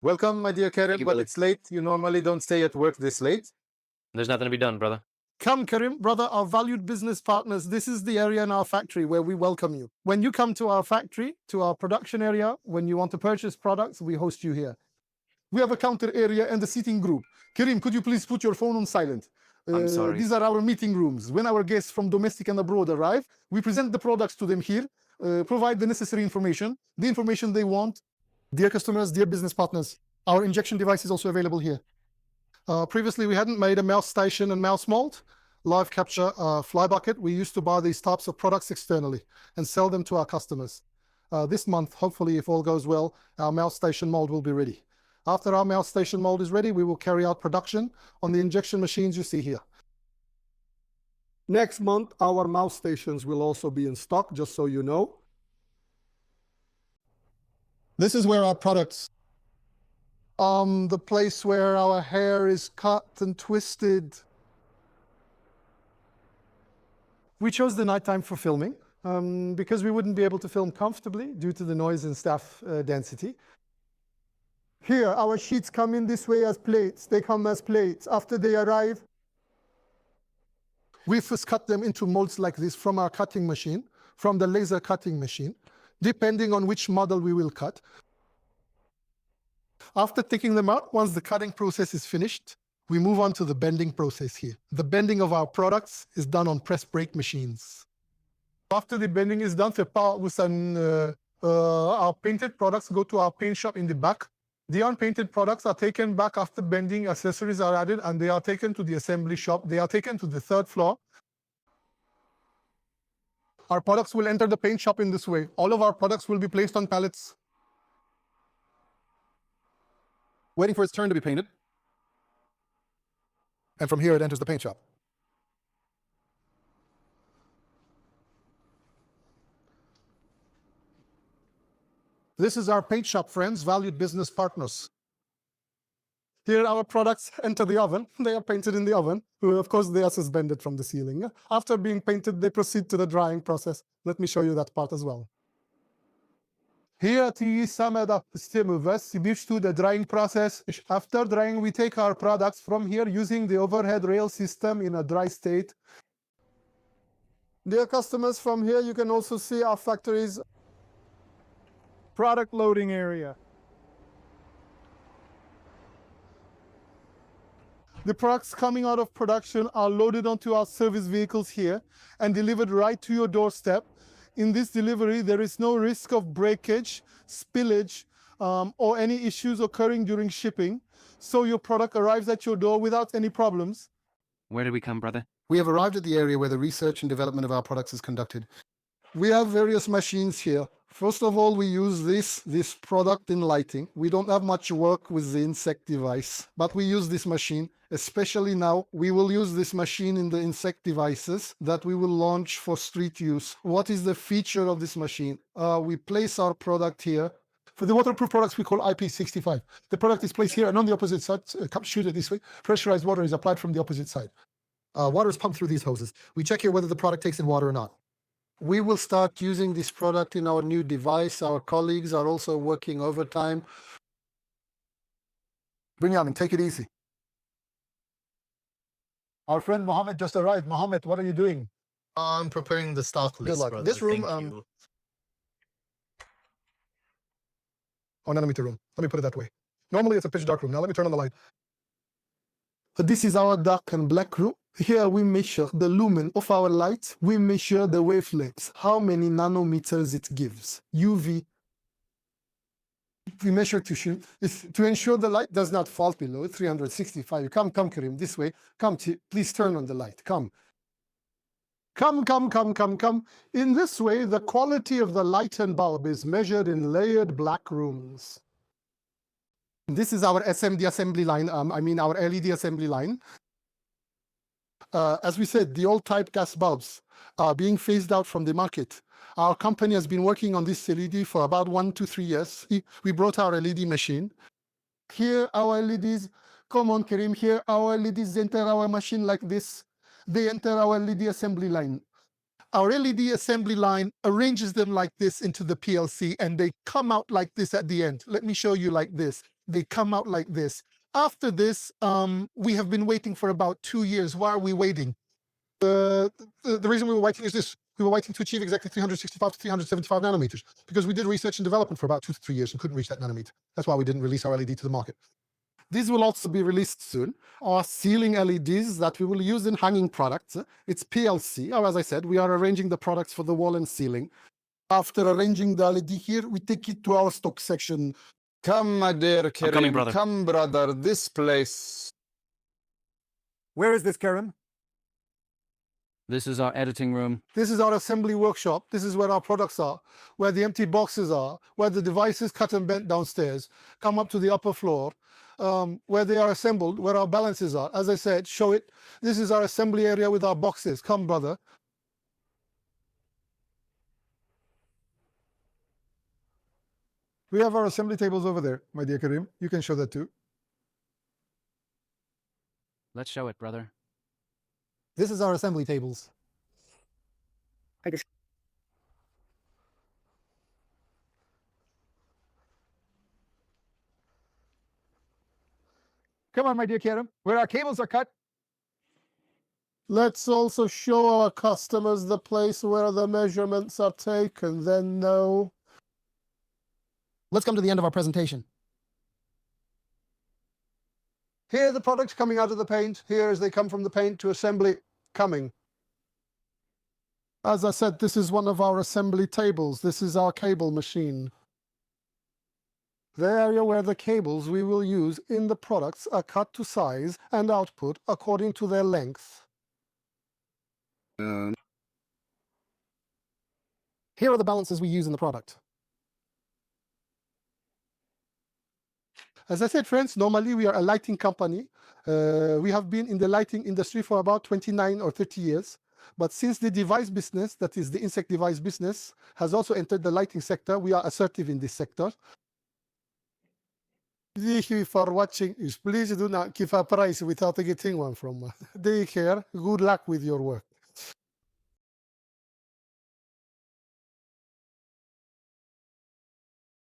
Welcome, my dear Karim, but it's late. You normally don't stay at work this late. There's nothing to be done, brother. Come, Karim, brother, our valued business partners, this is the area in our factory where we welcome you. When you come to our factory, to our production area, when you want to purchase products, we host you here. We have a counter area and a seating group. Karim, could you please put your phone on silent? I'm sorry. These are our meeting rooms. When our guests from domestic and abroad arrive, we present the products to them here, provide the necessary information, the information they want. Dear customers, dear business partners, our injection device is also available here. Previously, we hadn't made a mouse station and mouse mold, live capture, fly bucket. We used to buy these types of products externally and sell them to our customers. This month, hopefully, if all goes well, our mouse station mold will be ready. After our mouse station mold is ready, we will carry out production on the injection machines you see here. Next month, our mouse stations will also be in stock, just so you know. This is where our products, the place where our hair is cut and twisted. We chose the nighttime for filming because we wouldn't be able to film comfortably due to the noise and staff density. Here, our sheets come in this way as plates. They come as plates. After they arrive, we first cut them into molds like this from our cutting machine, from the laser cutting machine, depending on which model we will cut. After taking them out, once the cutting process is finished, we move on to the bending process here. The bending of our products is done on press brake machines. After the bending is done, our painted products go to our paint shop in the back. The unpainted products are taken back after bending, accessories are added, and they are taken to the assembly shop. They are taken to the third floor. Our products will enter the paint shop in this way. All of our products will be placed on pallets, waiting for its turn to be painted. And from here, it enters the paint shop. This is our paint shop friends, valued business partners. Here our products enter the oven. They are painted in the oven. Of course, they are suspended from the ceiling. After being painted, they proceed to the drying process. Let me show you that part as well. Here to the drying process. After drying, we take our products from here using the overhead rail system in a dry state. Dear customers, from here you can also see our factory's product loading area. The products coming out of production are loaded onto our service vehicles here and delivered right to your doorstep. In this delivery, there is no risk of breakage, spillage, or any issues occurring during shipping. So your product arrives at your door without any problems. Where did we come, brother? We have arrived at the area where the research and development of our products is conducted. We have various machines here. First of all, we use this product in lighting. We don't have much work with the insect device, but we use this machine, especially now. We will use this machine in the insect devices that we will launch for street use. What is the feature of this machine? We place our product here. For the waterproof products, we call IP65. The product is placed here and on the opposite side, shoot it this way, pressurized water is applied from the opposite side. Water is pumped through these hoses. We check here whether the product takes in water or not. We will start using this product in our new device. Our colleagues are also working overtime. Binyamin, take it easy. Our friend Mohammed just arrived. Mohammed, what are you doing? I'm preparing the stock list. Good luck. Brother. This room, Thank you. 1 nanometer room. Let me put it that way. Normally it's a pitch dark room. Now let me turn on the light. This is our dark and black room. Here we measure the lumen of our light. We measure the wavelengths, how many nanometers it gives. UV. We measure to ensure the light does not fall below 365. Come, Karim, this way. Come, please turn on the light. Come. Come. In this way, the quality of the light and bulb is measured in layered black rooms. This is our SMD assembly line, our LED assembly line. As we said, the old type gas bulbs are being phased out from the market. Our company has been working on this LED for about 1 to 3 years. We brought our LED machine. Here, our LEDs, come on, Karim, here, our LEDs enter our machine like this. They enter our LED assembly line. Our LED assembly line arranges them like this into the PLC, and they come out like this at the end. Let me show you like this. They come out like this. After this, we have been waiting for about 2 years. Why are we waiting? The reason we were waiting is this. We were waiting to achieve exactly 365 to 375 nanometers because we did research and development for about 2 to 3 years and couldn't reach that nanometer. That's why we didn't release our LED to the market. These will also be released soon. Our ceiling LEDs that we will use in hanging products. It's PLC, or as I said, we are arranging the products for the wall and ceiling. After arranging the LED here, we take it to our stock section. Come, my dear coming, Karim. brother. Come, brother. This place. Where is this, Karim? This is our editing room. This is our assembly workshop. This is where our products are, where the empty boxes are, where the devices cut and bent downstairs, come up to the upper floor, where they are assembled, where our balances are. As I said, show it. This is our assembly area with our boxes. Come, brother. We have our assembly tables over there, my dear Karim. You can show that too. Let's show it, brother. This is our assembly tables. Come on, my dear Karim, where our cables are cut. Let's also show our customers the place where the measurements are taken, then know. Let's come to the end of our presentation. Here are the products coming out of the paint. Here as they come from the paint to assembly coming. As I said, this is one of our assembly tables. This is our cable machine. The area where the cables we will use in the products are cut to size and output according to their length. Here are the balances we use in the product. As I said, friends, normally we are a lighting company. We have been in the lighting industry for about 29 or 30 years. But since the device business, that is the insect device business, has also entered the lighting sector, we are assertive in this sector. Thank you for watching. Please do not give a price without getting one from us. Take care. Good luck with your work.